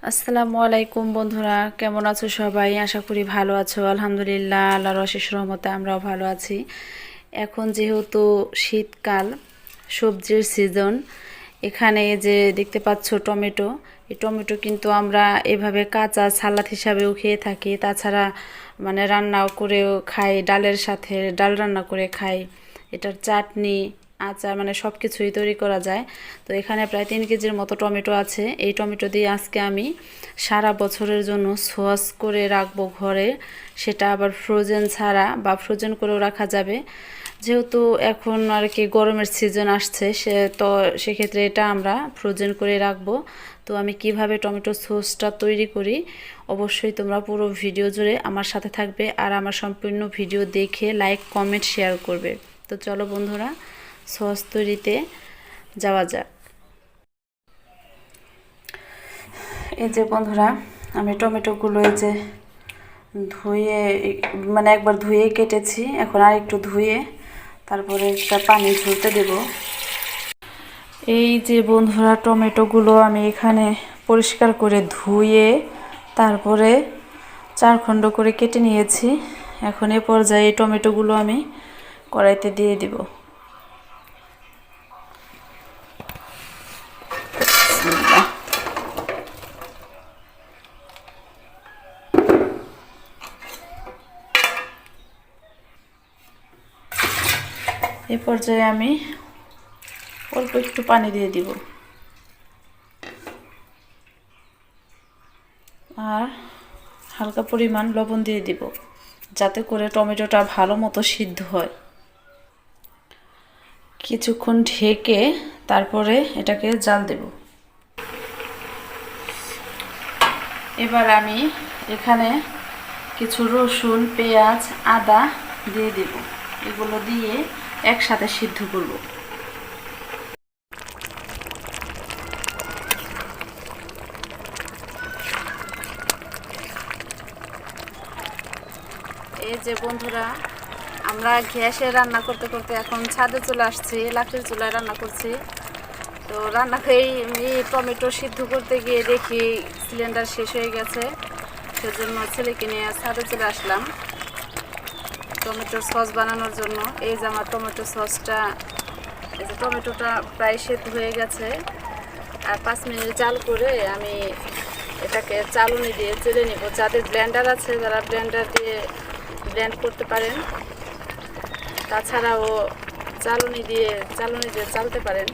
আসসালামু আলাইকুম বন্ধুরা, কেমন আছো সবাই? আশা করি ভালো আছো। আলহামদুলিল্লাহ, আল্লাহর অশেষ রহমতে আমরাও ভালো আছি। এখন যেহেতু শীতকাল, সবজির সিজন, এখানে এই যে দেখতে পাচ্ছ টমেটো, এই টমেটো কিন্তু আমরা এভাবে কাঁচা সালাদ হিসাবেও খেয়ে থাকি। তাছাড়া মানে রান্নাও করেও খাই, ডালের সাথে ডাল রান্না করে খাই। এটার চাটনি, আচার মানে সব কিছুই তৈরি করা যায়। তো এখানে প্রায় 3 কেজির মতো টমেটো আছে। এই টমেটো দিয়ে আজকে আমি সারা বছরের জন্য সস করে রাখবো ঘরে, সেটা আবার ফ্রোজেন ছাড়া বা ফ্রোজেন করেও রাখা যাবে। যেহেতু এখন আর কি গরমের সিজন আসছে, সেক্ষেত্রে এটা আমরা ফ্রোজেন করে রাখবো। তো আমি কিভাবে টমেটো সসটা তৈরি করি, অবশ্যই তোমরা পুরো ভিডিও জুড়ে আমার সাথে থাকবে আর আমার সম্পূর্ণ ভিডিও দেখে লাইক কমেন্ট শেয়ার করবে। তো চলো বন্ধুরা, সস তৈরিতে যাওয়া যাক। এই যে বন্ধুরা, আমি টমেটোগুলো এই যে ধুয়ে, মানে একবার ধুয়ে কেটেছি, এখন আর একটু ধুয়ে তারপরে একটা পানি ঝরতে দেব। এই যে বন্ধুরা, টমেটোগুলো আমি এখানে পরিষ্কার করে ধুয়ে তারপরে 4 খণ্ড করে কেটে নিয়েছি। এখন এ পর্যায়ে এই টমেটোগুলো আমি কড়াইতে দিয়ে দিব। এই পর্যায়ে আমি অল্প একটু পানি দিয়ে দিব আর হালকা পরিমাণ লবণ দিয়ে দিব, যাতে করে টমেটোটা ভালো মতো সিদ্ধ হয়। কিছুক্ষণ ঢেকে তারপরে এটাকে জাল দেব। এবার আমি এখানে কিছু রসুন, পেঁয়াজ, আদা দিয়ে দেব। এগুলো দিয়ে একসাথে সিদ্ধ করব। এই যে বন্ধুরা, আমরা গ্যাসে রান্না করতে করতে এখন ছাদে চলে আসছি, লাকড়ির চুলায় রান্না করছি। তো রান্না খেয়ে আমি টমেটো সিদ্ধ করতে গিয়ে দেখি সিলিন্ডার শেষ হয়ে গেছে, সেজন্য ছেলেকে নিয়ে ছাদে চলে আসলাম টমেটোর সস বানানোর জন্য। এই যে আমার টমেটো সসটা, এই যে টমেটোটা প্রায় সেদ্ধ হয়ে গেছে। আর 5 মিনিট জাল করে আমি এটাকে চালুনি দিয়ে চেলে নিব। যাদের ব্লেন্ডার আছে তারা ব্লেন্ডার দিয়ে ব্লেন্ড করতে পারেন, তাছাড়াও চালুনি দিয়ে চালতে পারেন।